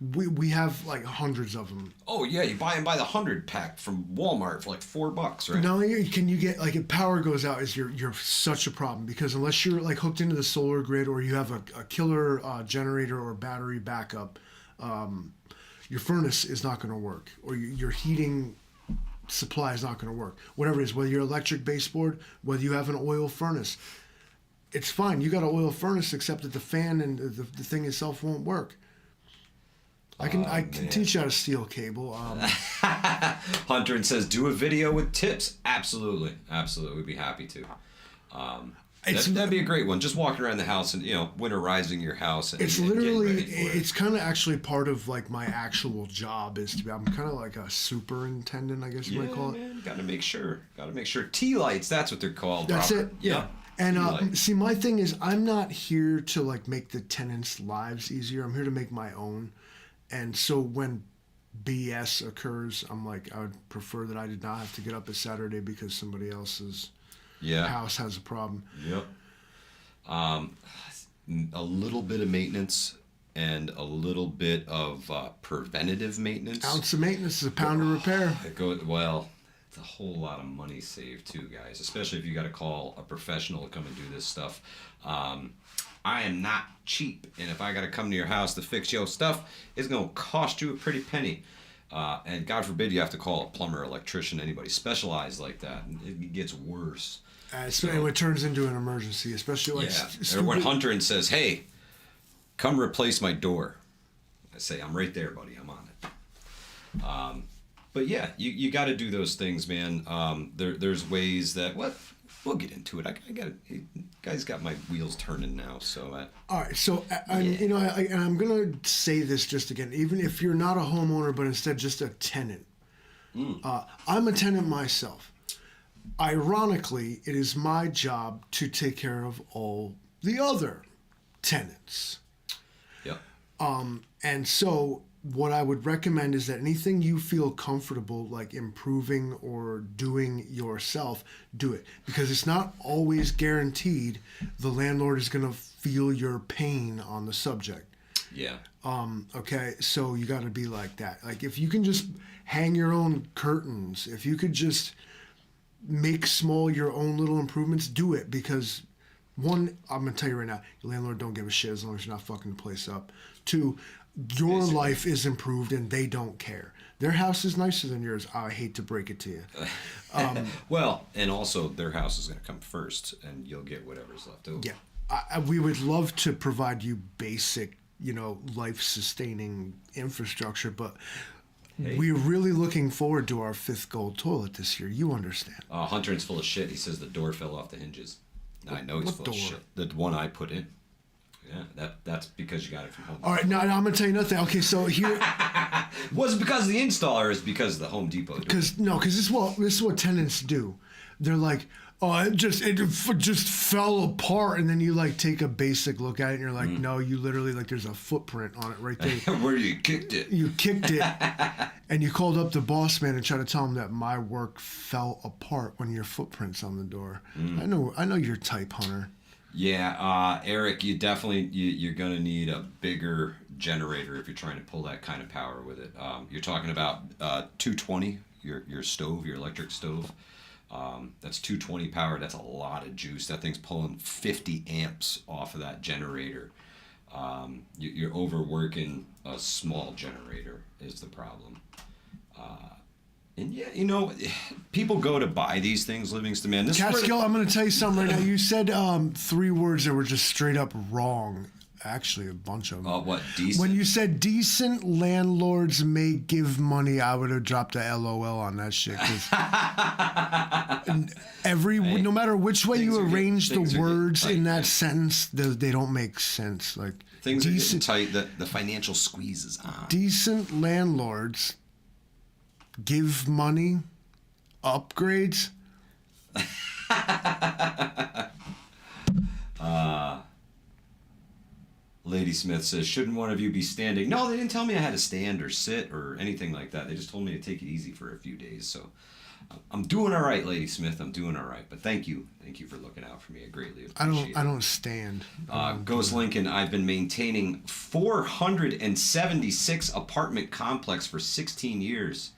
We have like hundreds of them. Oh yeah, you buy them by the 100 pack from Walmart for like $4, right? Not only can you get, like, if power goes out, is you're such a problem, because unless you're like hooked into the solar grid or you have a killer generator or battery backup, your furnace is not going to work, or your heating supply is not going to work. Whatever it is, whether you're electric baseboard, whether you have an oil furnace, it's fine. You got an oil furnace, except that the fan and the thing itself won't work. I can teach you how to steal cable. Hunter and says, do a video with tips. Absolutely. We'd be happy to. That'd be a great one. Just walking around the house and, winterizing your house. And, it's and literally, it's kind of actually part of like my actual job is to be, I'm kind of like a superintendent, I guess you might call it. Man, gotta make sure. Tea lights, that's what they're called. That's Robert. it. Yeah. And see, my thing is, I'm not here to like make the tenants' lives easier. I'm here to make my own. And so when BS occurs, I'm like, I would prefer that I did not have to get up a Saturday because somebody else's house has a problem. Yep. A little bit of maintenance and a little bit of preventative maintenance. Ounce of maintenance is a pound of repair. It's a whole lot of money saved too, guys, especially if you got to call a professional to come and do this stuff. I am not cheap, and if I got to come to your house to fix your stuff, it's going to cost you a pretty penny. And God forbid you have to call a plumber, electrician, anybody specialized like that. It gets worse. So, it turns into an emergency, especially like or when Hunter and says, "Hey, come replace my door," I say, "I'm right there, buddy. I'm on it." But yeah, you got to do those things, man. There's ways that we'll get into it. I got guys got my wheels turning now. So all right. So I'm gonna say this just again. Even if you're not a homeowner, but instead just a tenant, I'm a tenant myself. Ironically, it is my job to take care of all the other tenants. Yep. And so what I would recommend is that anything you feel comfortable like improving or doing yourself, do it. Because it's not always guaranteed the landlord is going to feel your pain on the subject. Yeah. Okay, so you got to be like that. Like if you can just hang your own curtains, if you could just make small your own little improvements, do it. Because one, I'm going to tell you right now, your landlord don't give a shit as long as you're not fucking the place up. Two, your life is improved and they don't care. Their house is nicer than yours. I hate to break it to you. Well, and also their house is going to come first and you'll get whatever's left over. Yeah. We would love to provide you basic, life-sustaining infrastructure, but we're really looking forward to our 5th gold toilet this year. You understand. Hunter's full of shit. He says the door fell off the hinges. I know he's full of shit. The one I put in. Yeah, that's because you got it from home. All right, now I'm gonna tell you nothing. Okay, so here wasn't because of the installer, it's because of the Home Depot. Because this is what tenants do. They're like, oh, it just fell apart, and then you like take a basic look at it, and you're like, no, you literally like there's a footprint on it right there. Where you kicked it? You kicked it, and you called up the boss man and tried to tell him that my work fell apart when your footprint's on the door. I know your type, Hunter. Yeah, Eric, you're gonna need a bigger generator if you're trying to pull that kind of power with it. You're talking about 220, your stove, your electric stove. That's 220 power. That's a lot of juice. That thing's pulling 50 amps off of that generator. You're overworking a small generator is the problem. And yeah, people go to buy these things, Livingston, man. Catskill, I'm going to tell you something right now. You said 3 words that were just straight up wrong. Actually, a bunch of them. What, decent? When you said decent landlords may give money, I would have dropped a LOL on that shit. No matter which way you arrange the words in that sentence, they don't make sense. Like things are getting tight. The financial squeeze is on. Decent landlords give money, upgrades. Lady Smith says, shouldn't one of you be standing? No, they didn't tell me I had to stand or sit or anything like that. They just told me to take it easy for a few days. So I'm doing all right, Lady Smith. I'm doing all right. But thank you for looking out for me. I greatly appreciate it. I don't stand. Ghost Lincoln, I've been maintaining 476 apartment complex for 16 years.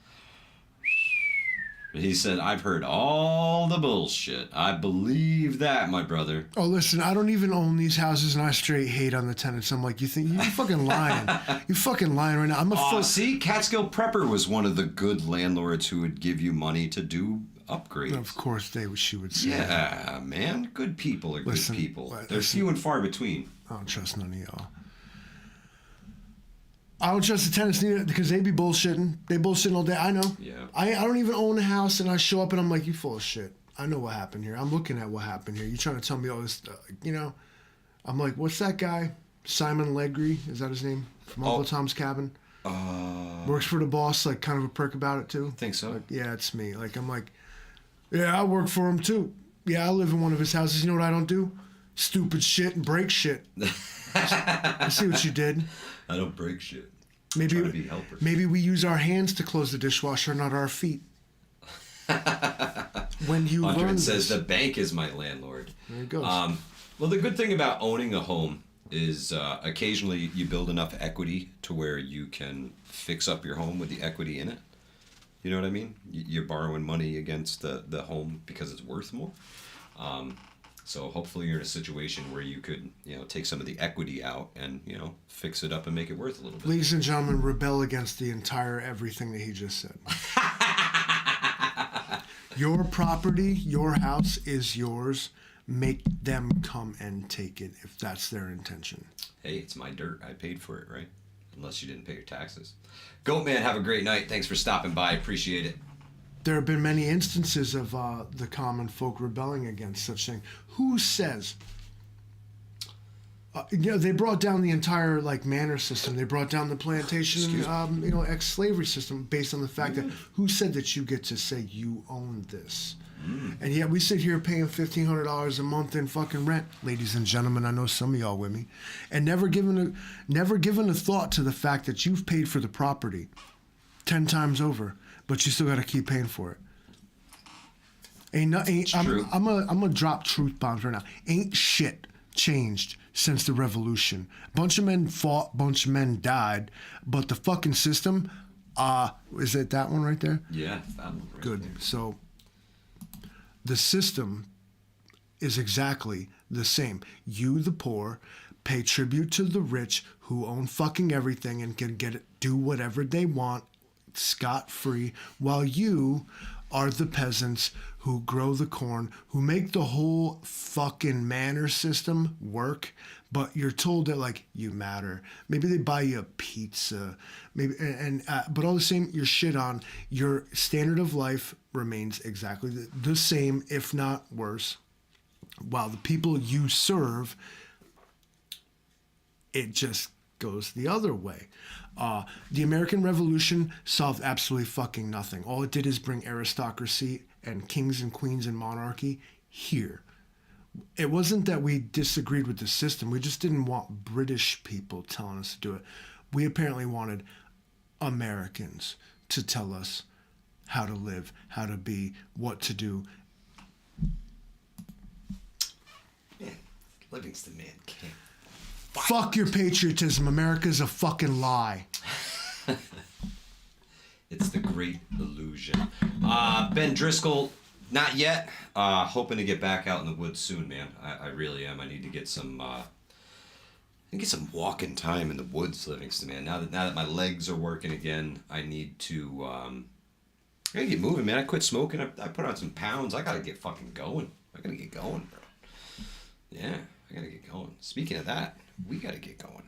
He said, I've heard all the bullshit. I believe that, my brother. Oh, listen, I don't even own these houses, and I straight hate on the tenants. I'm like, you think you're fucking lying? You're fucking lying right now. I'm see, Catskill Prepper was one of the good landlords who would give you money to do upgrades. Of course, she would say. Yeah, man, good people are good people. They're few and far between. I don't trust none of y'all. I don't trust the tenants neither because they be bullshitting. They bullshitting all day. I know. Yeah. I don't even own a house, and I show up and I'm like, you full of shit. I know what happened here. I'm looking at what happened here. You trying to tell me all this stuff? You know, I'm like, what's that guy? Simon Legree, is that his name? From Uncle Tom's Cabin. Works for the boss. Like kind of a prick about it too. Think so. Like, yeah, it's me. Like I'm like, yeah, I work for him too. Yeah, I live in one of his houses. You know what I don't do? Stupid shit and break shit. I see what you did. I don't break shit. Maybe we use our hands to close the dishwasher, not our feet. When you learn says this. the bank is my landlord. There it goes. Well, the good thing about owning a home is occasionally you build enough equity to where you can fix up your home with the equity in it. You know what I mean? You're borrowing money against the home because it's worth more. So hopefully you're in a situation where you could, take some of the equity out and, fix it up and make it worth a little bit. Ladies and gentlemen, rebel against the entire everything that he just said. Your property, your house is yours. Make them come and take it if that's their intention. Hey, it's my dirt. I paid for it, right? Unless you didn't pay your taxes. Goatman, have a great night. Thanks for stopping by. Appreciate it. There have been many instances of the common folk rebelling against such thing. Who says? They brought down the entire manor system. They brought down the plantation and ex-slavery system based on the fact that who said that you get to say you own this? And yet we sit here paying $1,500 a month in fucking rent, ladies and gentlemen. I know some of y'all with me, and never given a thought to the fact that you've paid for the property 10 times over. But you still got to keep paying for it. I'm gonna drop truth bombs right now. Ain't shit changed since the revolution. Bunch of men fought, bunch of men died, but the fucking system, is it that one right there? Yeah, that one right Good. there. So the system is exactly the same. You, the poor, pay tribute to the rich who own fucking everything and can do whatever they want scot-free, while you are the peasants who grow the corn, who make the whole fucking manor system work, but you're told that you matter. Maybe they buy you a pizza, maybe, but all the same, you're shit on. Your standard of life remains exactly the same, if not worse, while the people you serve, it just goes the other way. The American Revolution solved absolutely fucking nothing. All it did is bring aristocracy and kings and queens and monarchy here. It wasn't that we disagreed with the system. We just didn't want British people telling us to do it. We apparently wanted Americans to tell us how to live, how to be, what to do. Man, Livingston man can't. Fuck your patriotism. America's a fucking lie. It's the great illusion. Ben Driscoll, not yet. Hoping to get back out in the woods soon, man. I really am. I need to get some walking time in the woods, Livingston, man. Now that my legs are working again, I need to I gotta get moving, man. I quit smoking. I put on some pounds. I gotta get fucking going. I gotta get going, bro. Yeah, I gotta get going. Speaking of that, we gotta get going.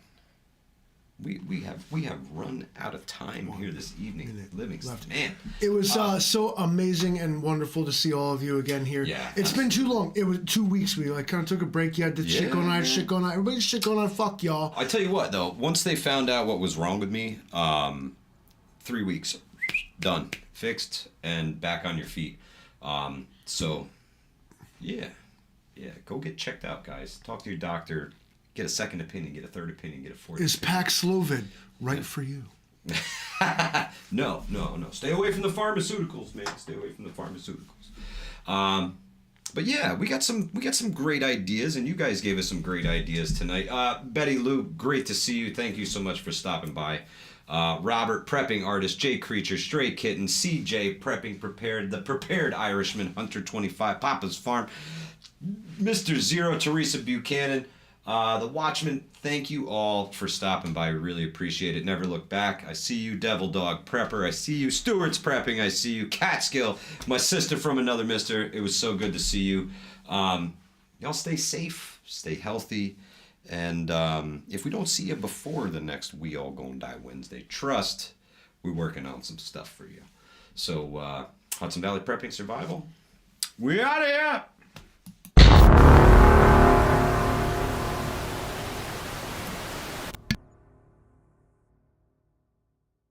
We have run out of time here this evening, Livingston. Man, it was so amazing and wonderful to see all of you again here. Yeah, it's been too long. It was 2 weeks. We kind of took a break. You had the shit going on, shit going on. Everybody's shit going on. Fuck y'all. I tell you what, though, once they found out what was wrong with me, 3 weeks, done, fixed, and back on your feet. So, yeah, go get checked out, guys. Talk to your doctor. Get a second opinion, get a third opinion, get a fourth Is opinion. Paxlovid right for you? No. Stay away from the pharmaceuticals, man. Stay away from the pharmaceuticals. But yeah, we got some great ideas, and you guys gave us some great ideas tonight. Betty Lou, great to see you. Thank you so much for stopping by. Robert, prepping artist, Jay Creature, Stray Kitten, CJ, prepping prepared, the prepared Irishman, Hunter 25, Papa's Farm, Mr. Zero, Teresa Buchanan, the Watchman. Thank you all for stopping by. We really appreciate it. Never look back. I see you, Devil Dog Prepper. I see you, Stewart's Prepping. I see you, Catskill, my sister from another mister. It was so good to see you. Y'all stay safe, stay healthy. And if we don't see you before the next We All Gonna Die Wednesday, trust we're working on some stuff for you. So, Hudson Valley Prepping Survival, we out of here!